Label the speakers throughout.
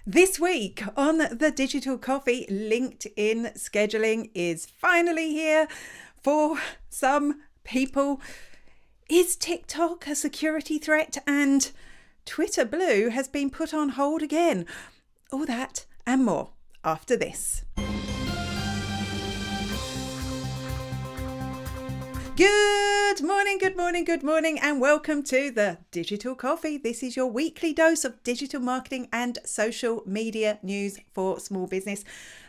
Speaker 1: This week on the Digital Coffee, LinkedIn scheduling is finally here for some people. Is TikTok a security threat? And Twitter Blue has been put on hold again. All that and more after this. Good morning, and welcome to the Digital Coffee. This is your weekly dose of digital marketing and social media news for small business.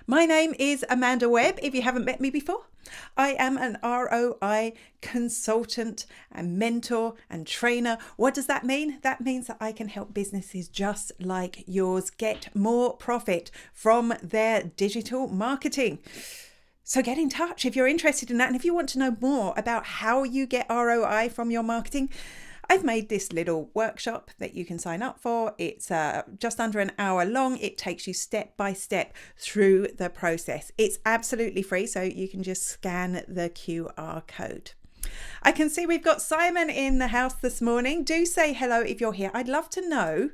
Speaker 1: My name is Amanda Webb, if you haven't met me before. I am an ROI consultant and mentor and trainer. What does that mean? That means that I can help businesses just like yours get more profit from their digital marketing. So get in touch if you're interested in that. And if you want to know more about how you get ROI from your marketing, I've made this little workshop that you can sign up for. It's just under an hour long. It takes you step by step through the process. It's absolutely free, so you can just scan the QR code. I can see we've got Simon in the house this morning. Do say hello if you're here. I'd love to know,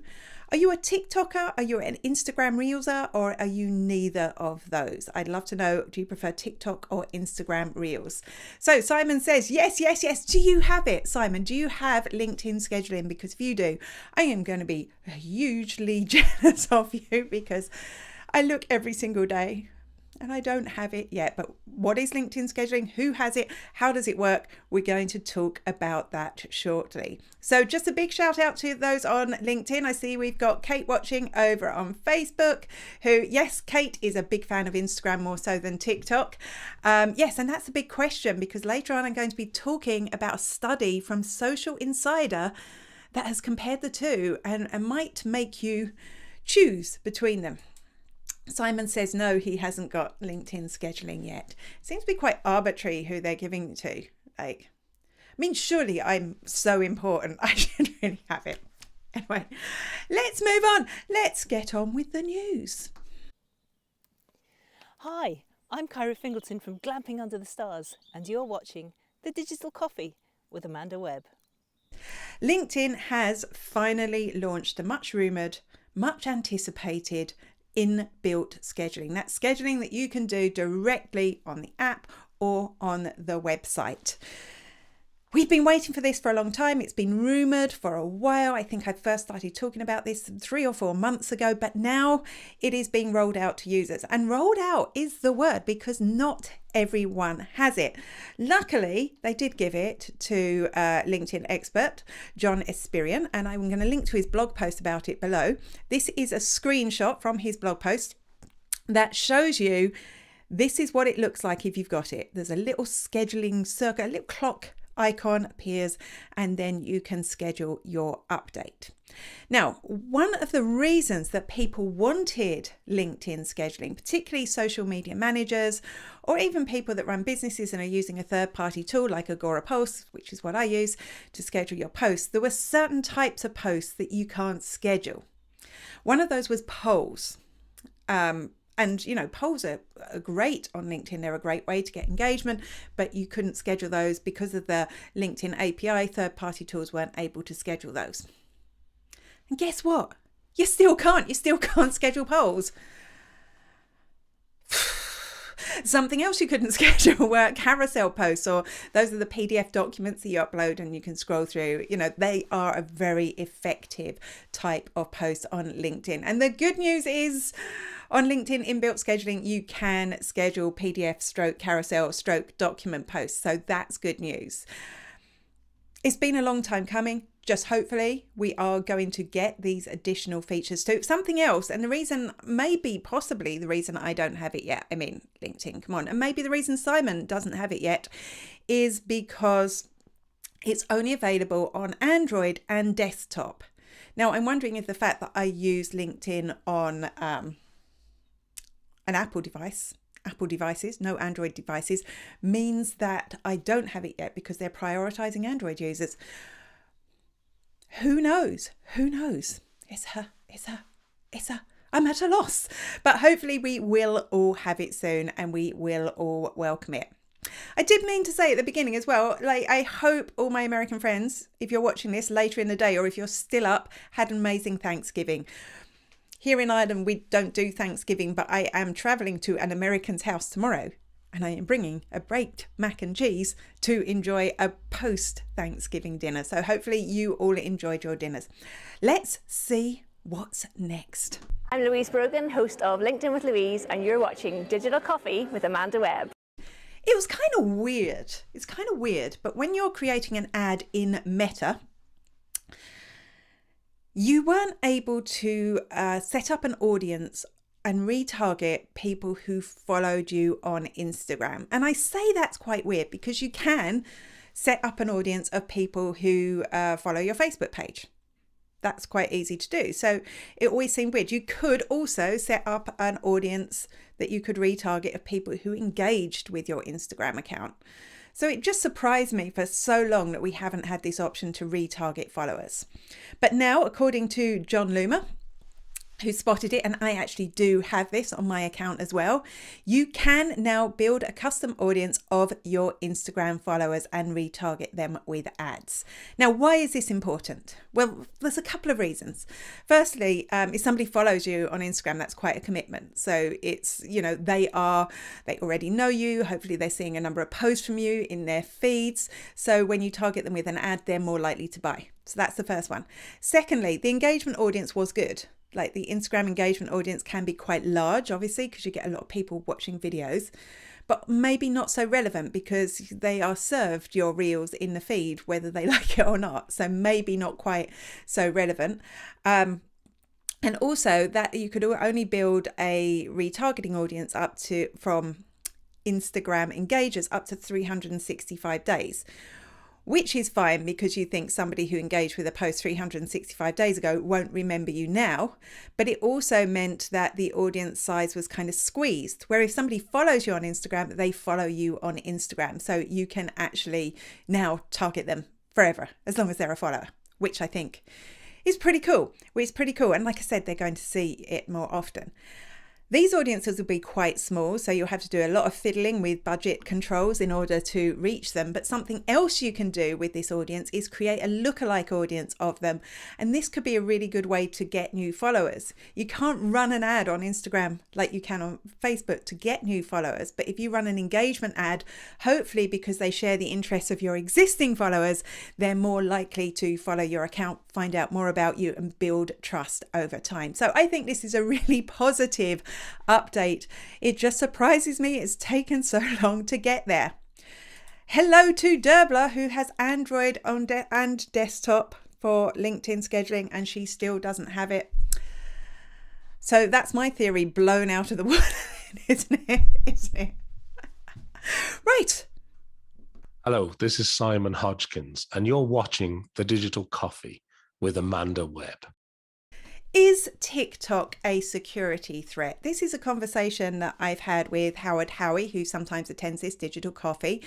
Speaker 1: are you a TikToker? Are you an Instagram Reelser? Or are you neither of those? I'd love to know, do you prefer TikTok or Instagram Reels? So Simon says, yes. Do you have it? Simon, do you have LinkedIn scheduling? Because if you do, I am going to be hugely jealous of you because I look every single day and I don't have it yet. But what is LinkedIn scheduling? Who has it? How does it work? We're going to talk about that shortly. So just a big shout out to those on LinkedIn. I see we've got Kate watching over on Facebook, who, yes, Kate is a big fan of Instagram more so than TikTok. Yes, and that's a big question because later on I'm going to be talking about a study from Social Insider that has compared the two and might make you choose between them. Simon says no, he hasn't got LinkedIn scheduling yet. Seems to be quite arbitrary who they're giving it to. Surely I'm so important. I should really have it. Anyway, let's move on. Let's get on with the news.
Speaker 2: Hi, I'm Kyra Fingleton from Glamping Under the Stars, and you're watching The Digital Coffee with Amanda Webb.
Speaker 1: LinkedIn has finally launched the much rumoured, much anticipated inbuilt scheduling. That's scheduling that you can do directly on the app or on the website. We've been waiting for this for a long time. It's been rumoured for a while. I think I first started talking about this 3 or 4 months ago, but now it is being rolled out to users. And rolled out is the word because not everyone has it. Luckily, they did give it to LinkedIn expert John Espirian, and I'm going to link to his blog post about it below. This is a screenshot from his blog post that shows you this is what it looks like if you've got it. There's a little scheduling circle, a little clock icon appears, and then you can schedule your update. Now, one of the reasons that people wanted LinkedIn scheduling, particularly social media managers, or even people that run businesses and are using a third-party tool like Agora Posts, which is what I use to schedule your posts, there were certain types of posts that you can't schedule. One of those was polls. And, polls are great on LinkedIn. They're a great way to get engagement, but you couldn't schedule those because of the LinkedIn API. Third-party tools weren't able to schedule those. And guess what? You still can't. You still can't schedule polls. Something else you couldn't schedule were carousel posts, or those are the PDF documents that you upload and you can scroll through. They are a very effective type of post on LinkedIn. And the good news is on LinkedIn inbuilt scheduling, you can schedule PDF / carousel / document posts. So that's good news. It's been a long time coming. Just hopefully we are going to get these additional features too. Something else, and the reason, possibly the reason I don't have it yet, LinkedIn, come on, and maybe the reason Simon doesn't have it yet is because it's only available on Android and desktop. Now, I'm wondering if the fact that I use LinkedIn on an Apple devices, no Android devices, means that I don't have it yet because they're prioritizing Android users. Who knows? I'm at a loss. But hopefully we will all have it soon and we will all welcome it. I did mean to say at the beginning as well, I hope all my American friends, if you're watching this later in the day or if you're still up, had an amazing Thanksgiving. Here in Ireland, we don't do Thanksgiving, but I am travelling to an American's house tomorrow, and I am bringing a baked mac and cheese to enjoy a post-Thanksgiving dinner. So hopefully you all enjoyed your dinners. Let's see what's next.
Speaker 2: I'm Louise Brogan, host of LinkedIn with Louise, and you're watching Digital Coffee with Amanda Webb.
Speaker 1: It was kind of weird. It's kind of weird, but when you're creating an ad in Meta, you weren't able to set up an audience and retarget people who followed you on Instagram. And I say that's quite weird because you can set up an audience of people who follow your Facebook page. That's quite easy to do. So it always seemed weird. You could also set up an audience that you could retarget of people who engaged with your Instagram account. So it just surprised me for so long that we haven't had this option to retarget followers. But now, according to John Loomer, who spotted it, and I actually do have this on my account as well, you can now build a custom audience of your Instagram followers and retarget them with ads. Now, why is this important? Well, there's a couple of reasons. Firstly, if somebody follows you on Instagram, that's quite a commitment. So it's, they already know you. Hopefully they're seeing a number of posts from you in their feeds. So when you target them with an ad, they're more likely to buy. So that's the first one. Secondly, the engagement audience was good. Like the Instagram engagement audience can be quite large, obviously, because you get a lot of people watching videos, but maybe not so relevant because they are served your reels in the feed, whether they like it or not. So maybe not quite so relevant. And also that you could only build a retargeting audience from Instagram engagers up to 365 days. Which is fine because you think somebody who engaged with a post 365 days ago won't remember you now. But it also meant that the audience size was kind of squeezed, where if somebody follows you on Instagram, they follow you on Instagram. So you can actually now target them forever, as long as they're a follower, which I think is pretty cool. And like I said, they're going to see it more often. These audiences will be quite small, so you'll have to do a lot of fiddling with budget controls in order to reach them. But something else you can do with this audience is create a lookalike audience of them. And this could be a really good way to get new followers. You can't run an ad on Instagram like you can on Facebook to get new followers. But if you run an engagement ad, hopefully because they share the interests of your existing followers, they're more likely to follow your account, find out more about you and build trust over time. So I think this is a really positive update. It just surprises me it's taken so long to get there. Hello to Derbler, who has Android and desktop for LinkedIn scheduling, and she still doesn't have it. So that's my theory blown out of the water, isn't it? Right.
Speaker 3: Hello, this is Simon Hodgkins, and you're watching The Digital Coffee with Amanda Webb.
Speaker 1: Is TikTok a security threat? This is a conversation that I've had with Howard Howie, who sometimes attends this Digital Coffee,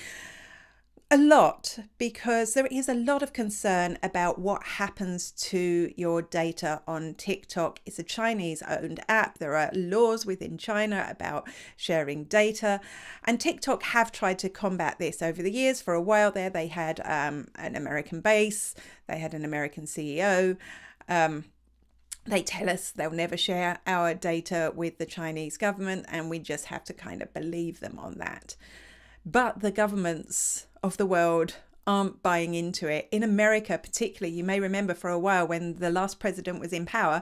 Speaker 1: a lot, because there is a lot of concern about what happens to your data on TikTok. It's a Chinese-owned app. There are laws within China about sharing data, and TikTok have tried to combat this over the years. For a while there, they had an American base, they had an American CEO. They tell us they'll never share our data with the Chinese government, and we just have to kind of believe them on that. But the governments of the world aren't buying into it. In America particularly, you may remember for a while when the last president was in power,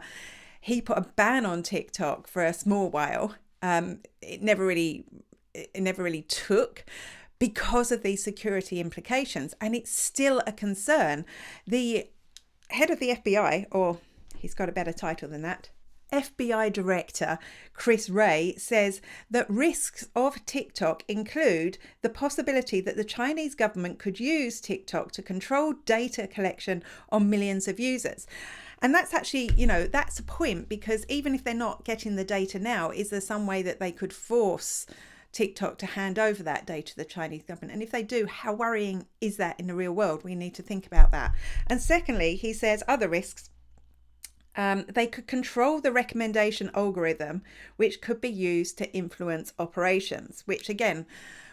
Speaker 1: he put a ban on TikTok for a small while. It never really took because of these security implications, and it's still a concern. The head of the FBI, or he's got a better title than that, FBI Director Chris Wray, says that risks of TikTok include the possibility that the Chinese government could use TikTok to control data collection on millions of users. And that's actually, that's a point, because even if they're not getting the data now, is there some way that they could force TikTok to hand over that data to the Chinese government? And if they do, how worrying is that in the real world? We need to think about that. And secondly, he says other risks. They could control the recommendation algorithm, which could be used to influence operations, which again,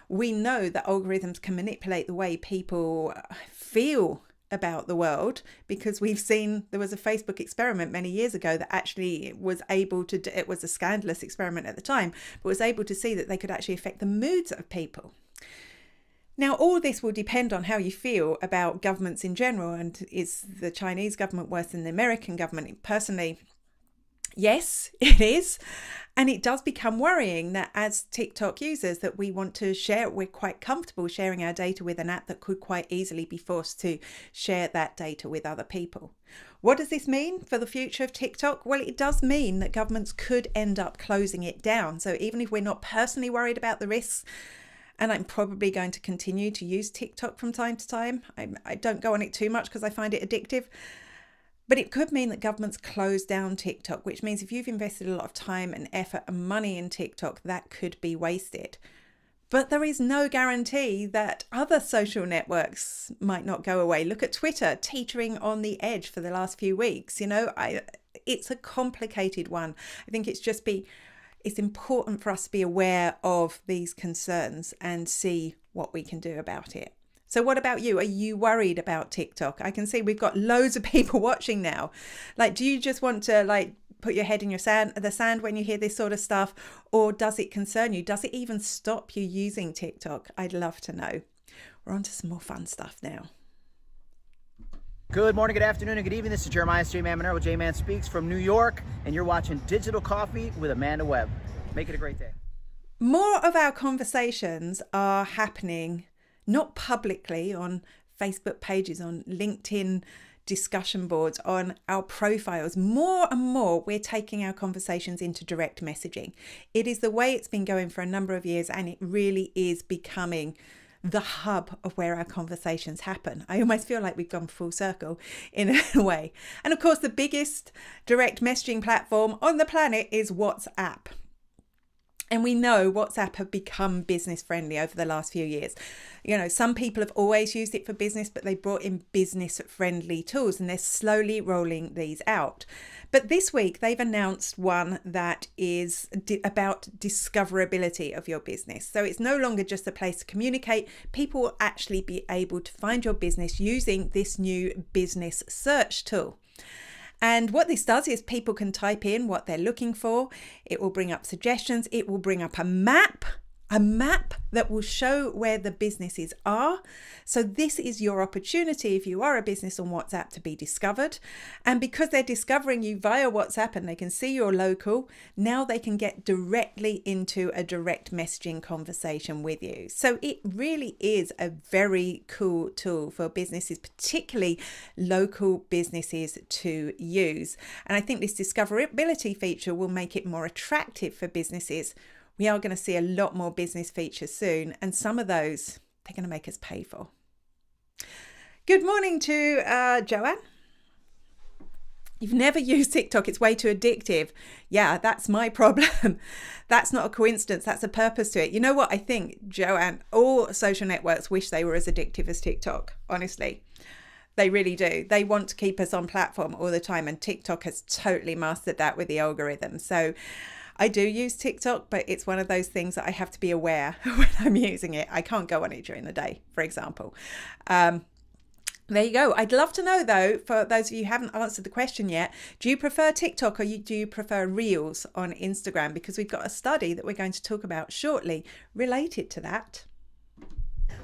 Speaker 1: we know that algorithms can manipulate the way people feel about the world, because we've seen there was a Facebook experiment many years ago that actually was able to, it was a scandalous experiment at the time, but was able to see that they could actually affect the moods of people. Now, all this will depend on how you feel about governments in general, and is the Chinese government worse than the American government? Personally, yes, it is. And it does become worrying that as TikTok users that we want to share, we're quite comfortable sharing our data with an app that could quite easily be forced to share that data with other people. What does this mean for the future of TikTok? Well, it does mean that governments could end up closing it down. So even if we're not personally worried about the risks, and I'm probably going to continue to use TikTok from time to time, I don't go on it too much because I find it addictive. But it could mean that governments close down TikTok, which means if you've invested a lot of time and effort and money in TikTok, that could be wasted. But there is no guarantee that other social networks might not go away. Look at Twitter, teetering on the edge for the last few weeks. It's a complicated one. I think it's important for us to be aware of these concerns and see what we can do about it. So what about you? Are you worried about TikTok? I can see we've got loads of people watching now. Do you just want to put your head in the sand when you hear this sort of stuff? Or does it concern you? Does it even stop you using TikTok? I'd love to know. We're on to some more fun stuff now.
Speaker 4: Good morning, good afternoon, and good evening. This is Jeremiah J-Man Monero with J-Man Speaks from New York, and you're watching Digital Coffee with Amanda Webb. Make it a great day.
Speaker 1: More of our conversations are happening not publicly on Facebook pages, on LinkedIn discussion boards, on our profiles. More and more, we're taking our conversations into direct messaging. It is the way it's been going for a number of years, and it really is becoming the hub of where our conversations happen. I almost feel like we've gone full circle in a way. And of course, the biggest direct messaging platform on the planet is WhatsApp. And we know WhatsApp have become business friendly over the last few years. Some people have always used it for business, but they brought in business friendly tools and they're slowly rolling these out. But this week they've announced one that is about discoverability of your business. So it's no longer just a place to communicate. People will actually be able to find your business using this new business search tool. And what this does is people can type in what they're looking for. It will bring up suggestions. It will bring up a map that will show where the businesses are. So this is your opportunity if you are a business on WhatsApp to be discovered. And because they're discovering you via WhatsApp and they can see you're local, now they can get directly into a direct messaging conversation with you. So it really is a very cool tool for businesses, particularly local businesses, to use. And I think this discoverability feature will make it more attractive for businesses. We are going to see a lot more business features soon, and some of those they're going to make us pay for. Good morning to Joanne. You've never used TikTok. It's way too addictive. Yeah, that's my problem. That's not a coincidence. That's a purpose to it. You know what? I think, Joanne, all social networks wish they were as addictive as TikTok, honestly. They really do. They want to keep us on platform all the time, and TikTok has totally mastered that with the algorithm. So I do use TikTok, but it's one of those things that I have to be aware when I'm using it. I can't go on it during the day, for example. There you go. I'd love to know, though, for those of you who haven't answered the question yet, do you prefer TikTok or do you prefer Reels on Instagram? Because we've got a study that we're going to talk about shortly related to that.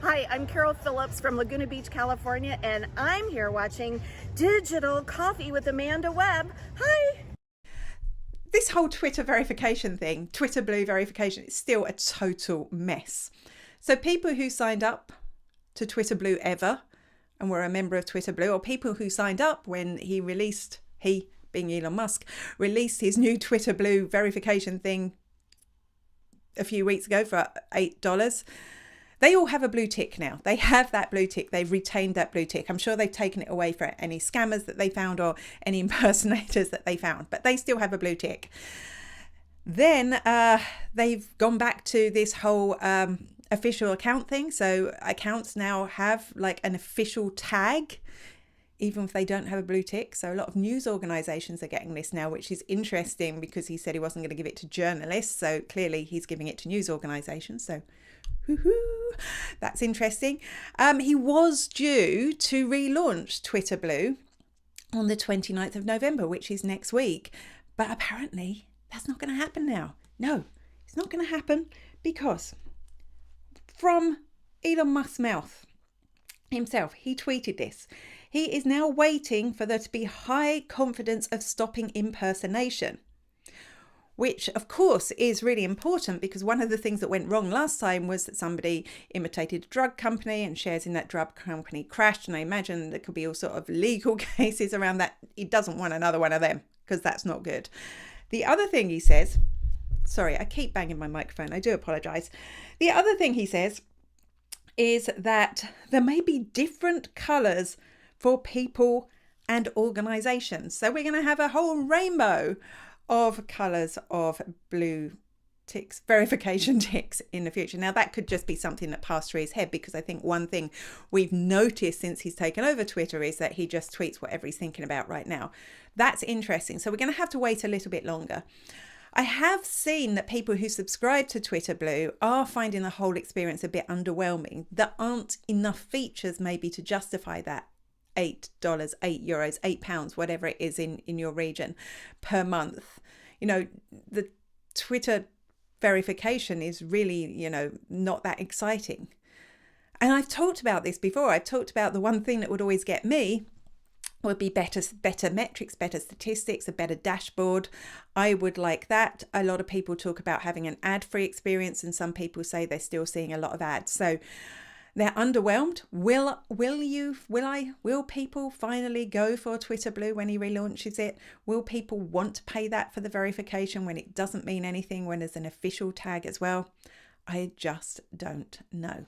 Speaker 5: Hi, I'm Carol Phillips from Laguna Beach, California, and I'm here watching Digital Coffee with Amanda Webb. Hi.
Speaker 1: This whole Twitter verification thing, Twitter Blue verification, is still a total mess. So people who signed up to Twitter Blue ever and were a member of Twitter Blue, or people who signed up when he being Elon Musk, released his new Twitter Blue verification thing a few weeks ago for $8, they all have a blue tick now. They have that blue tick. They've retained that blue tick. I'm sure they've taken it away for any scammers that they found or any impersonators that they found, but they still have a blue tick. Then they've gone back to this whole official account thing. So accounts now have like an official tag, even if they don't have a blue tick. So a lot of news organizations are getting this now, which is interesting because he said he wasn't going to give it to journalists. So clearly he's giving it to news organizations. So Woohoo! That's interesting. He was due to relaunch Twitter Blue on the 29th of November, which is next week. But apparently that's not going to happen now. No, it's not going to happen because from Elon Musk's mouth himself, he tweeted this. He is now waiting for there to be high confidence of stopping impersonation, which of course is really important because one of the things that went wrong last time was that somebody imitated a drug company and shares in that drug company crashed. And I imagine there could be all sort of legal cases around that. He doesn't want another one of them because that's not good. The other thing he says, sorry, I keep banging my microphone. I do apologize. The other thing he says is that there may be different colors for people and organizations. So we're going to have a whole rainbow of colors of blue ticks, verification ticks in the future. Now that could just be something that passed through his head, because I think one thing we've noticed since he's taken over Twitter is that he just tweets whatever he's thinking about right now. That's interesting. So we're going to have to wait a little bit longer. I have seen that people who subscribe to Twitter Blue are finding the whole experience a bit underwhelming. There aren't enough features maybe to justify that $8, €8, £8, whatever it is in your region per month. You know, the Twitter verification is really, not that exciting. And I've talked about this before. I've talked about the one thing that would always get me would be better metrics, better statistics, a better dashboard. I would like that. A lot of people talk about having an ad-free experience, and some people say they're still seeing a lot of ads. So they're underwhelmed. Will people finally go for Twitter Blue when he relaunches it? Will people want to pay that for the verification when it doesn't mean anything, when there's an official tag as well? I just don't know.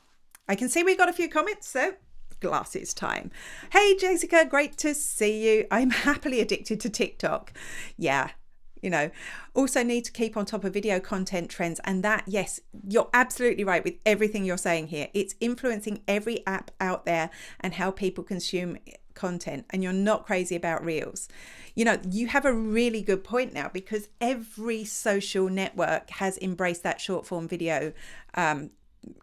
Speaker 1: I can see we got a few comments, so glasses time. Hey Jessica, great to see you. I'm happily addicted to TikTok. Yeah. Also need to keep on top of video content trends, and that, yes, you're absolutely right with everything you're saying here. It's influencing every app out there and how people consume content, and you're not crazy about Reels. You have a really good point now, because every social network has embraced that short form video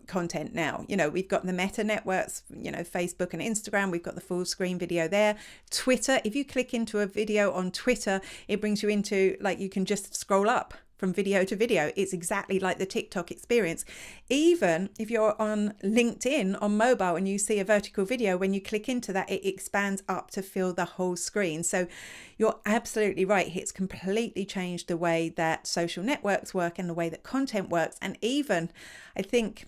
Speaker 1: content now. We've got the meta networks, Facebook and Instagram. We've got the full screen video there. Twitter, if you click into a video on Twitter, it brings you into, you can just scroll up from video to video. It's exactly like the TikTok experience. Even if you're on LinkedIn on mobile and you see a vertical video, when you click into that, it expands up to fill the whole screen. So you're absolutely right. It's completely changed the way that social networks work and the way that content works. And even, I think,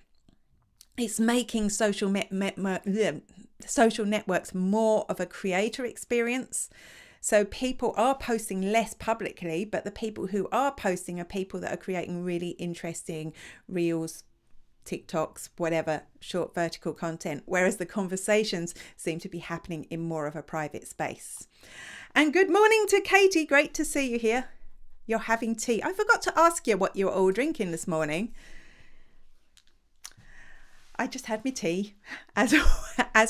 Speaker 1: it's making social networks more of a creator experience. So people are posting less publicly, but the people who are posting are people that are creating really interesting Reels, TikToks, whatever, short vertical content, whereas the conversations seem to be happening in more of a private space. And good morning to Katie. Great to see you here. You're having tea. I forgot to ask you what you're all drinking this morning. I just had my tea, as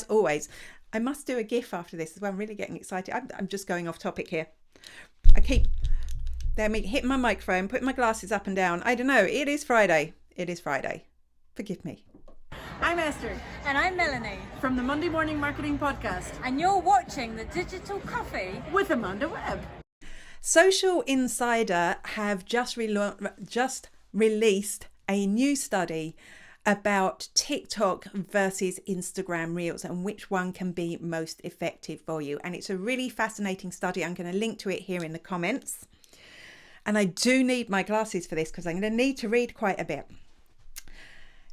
Speaker 1: always. I must do a GIF after this as well. I'm really getting excited. I'm just going off topic here. I keep hitting my microphone, putting my glasses up and down. I don't know. It is Friday. It is Friday. Forgive me.
Speaker 6: I'm Esther.
Speaker 2: And I'm Melanie.
Speaker 6: From the Monday Morning Marketing Podcast.
Speaker 2: And you're watching the Digital Coffee
Speaker 6: with Amanda Webb.
Speaker 1: Social Insider have just released a new study about TikTok versus Instagram Reels and which one can be most effective for you. And it's a really fascinating study. I'm going to link to it here in the comments. And I do need my glasses for this because I'm going to need to read quite a bit.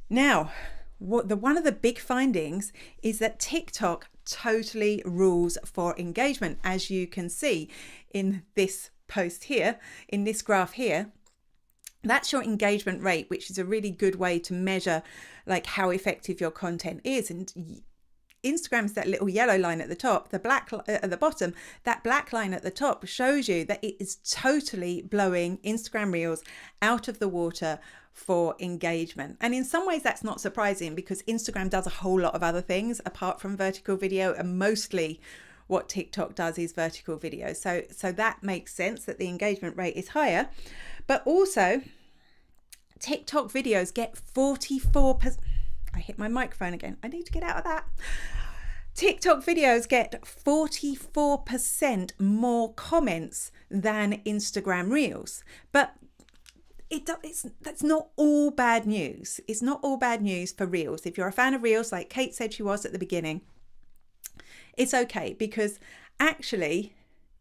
Speaker 1: Now, one of the big findings is that TikTok totally rules for engagement, as you can see in this post here, in this graph here. That's your engagement rate, which is a really good way to measure how effective your content is. And Instagram's that little yellow line at the top, the black at the bottom, that black line at the top shows you that it is totally blowing Instagram Reels out of the water for engagement. And in some ways that's not surprising, because Instagram does a whole lot of other things apart from vertical video, and mostly what TikTok does is vertical video. So that makes sense that the engagement rate is higher. But also TikTok videos get 44%. hit my microphone again. I need to get out of that. TikTok videos get 44% more comments than Instagram Reels. But that's not all bad news. It's not all bad news for Reels. If you're a fan of Reels, like Kate said she was at the beginning, it's okay, because actually,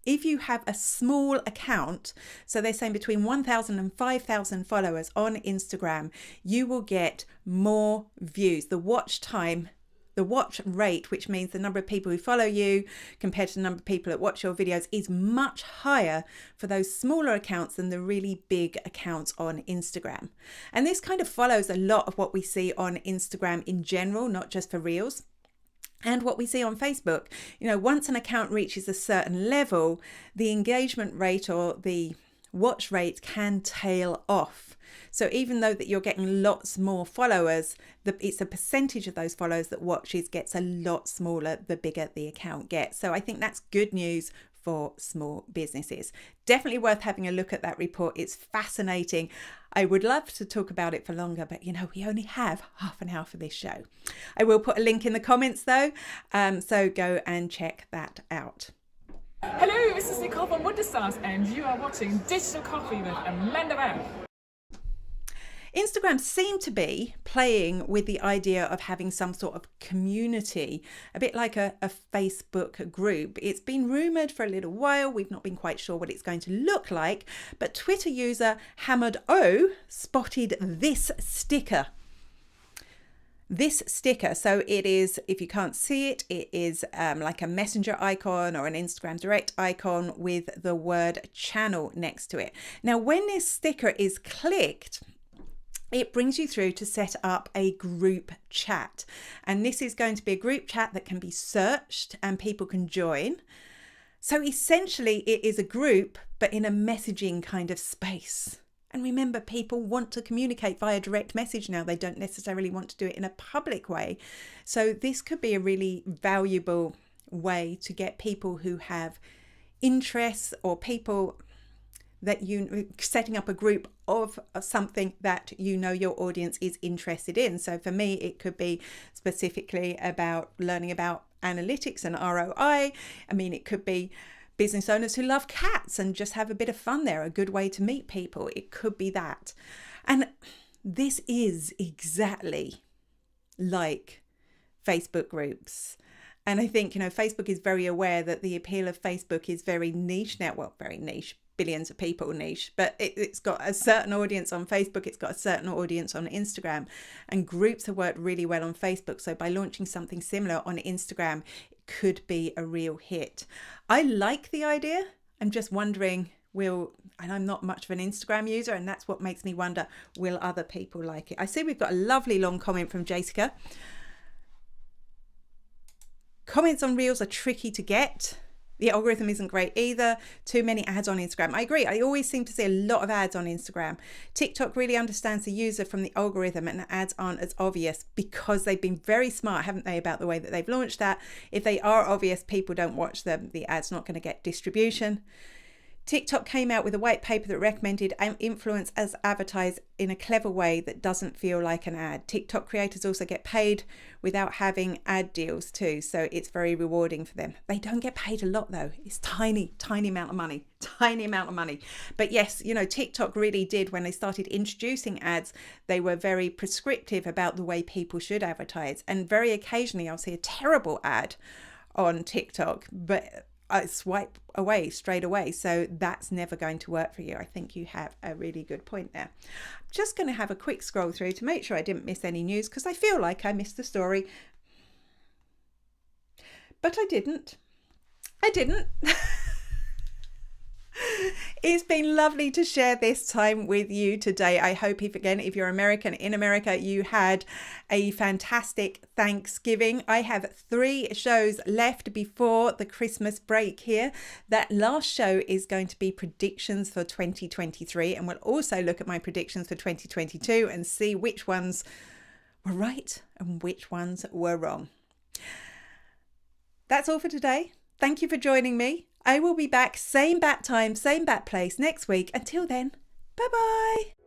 Speaker 1: if you have a small account, so they're saying between 1,000 and 5,000 followers on Instagram, you will get more views. The watch time, the watch rate, which means the number of people who follow you compared to the number of people that watch your videos, is much higher for those smaller accounts than the really big accounts on Instagram. And this kind of follows a lot of what we see on Instagram in general, not just for Reels. And what we see on Facebook. Once an account reaches a certain level, the engagement rate or the watch rate can tail off. So even though that you're getting lots more followers, it's a percentage of those followers that watches gets a lot smaller the bigger the account gets. So I think that's good news for small businesses. Definitely worth having a look at that report. It's fascinating. I would love to talk about it for longer, but we only have half an hour for this show. I will put a link in the comments though, so go and check that out.
Speaker 7: Hello, this is Nicole from Wonderstars, and you are watching Digital Coffee with Amanda Webb.
Speaker 1: Instagram seemed to be playing with the idea of having some sort of community, a bit like a Facebook group. It's been rumoured for a little while. We've not been quite sure what it's going to look like, but Twitter user Hamad O spotted this sticker. So it is, if you can't see it, it is like a messenger icon or an Instagram direct icon with the word channel next to it. Now, when this sticker is clicked, it brings you through to set up a group chat. And this is going to be a group chat that can be searched and people can join. So essentially it is a group, but in a messaging kind of space. And remember, people want to communicate via direct message now. They don't necessarily want to do it in a public way. So this could be a really valuable way to get people who have interests, or people that setting up a group of something that your audience is interested in. So for me, it could be specifically about learning about analytics and ROI. It could be business owners who love cats and just have a bit of fun there, a good way to meet people. It could be that. And this is exactly like Facebook groups. And I think, Facebook is very aware that the appeal of Facebook is very niche now. Well, very niche, billions of people niche, but it's got a certain audience on Facebook. It's got a certain audience on Instagram, and groups have worked really well on Facebook. So by launching something similar on Instagram, it could be a real hit. I like the idea. I'm just wondering, and I'm not much of an Instagram user, and that's what makes me wonder, will other people like it? I see we've got a lovely long comment from Jessica. Comments on Reels are tricky to get. The algorithm isn't great either. Too many ads on Instagram. I agree. I always seem to see a lot of ads on Instagram. TikTok really understands the user from the algorithm, and the ads aren't as obvious because they've been very smart, haven't they, about the way that they've launched that. If they are obvious, people don't watch them. The ad's not going to get distribution. TikTok came out with a white paper that recommended influencers advertise in a clever way that doesn't feel like an ad. TikTok creators also get paid without having ad deals too, so it's very rewarding for them. They don't get paid a lot though. It's tiny amount of money. But yes, TikTok really did, when they started introducing ads, they were very prescriptive about the way people should advertise. And very occasionally I'll see a terrible ad on TikTok, but I swipe away straight away. So that's never going to work for you. I think you have a really good point there. I'm just going to have a quick scroll through to make sure I didn't miss any news, because I feel like I missed a story. But I didn't. It's been lovely to share this time with you today. I hope if you're American in America, you had a fantastic Thanksgiving. I have 3 shows left before the Christmas break here. That last show is going to be predictions for 2023, and we'll also look at my predictions for 2022 and see which ones were right and which ones were wrong. That's all for today. Thank you for joining me. I will be back, same bat time, same bat place next week. Until then, bye-bye.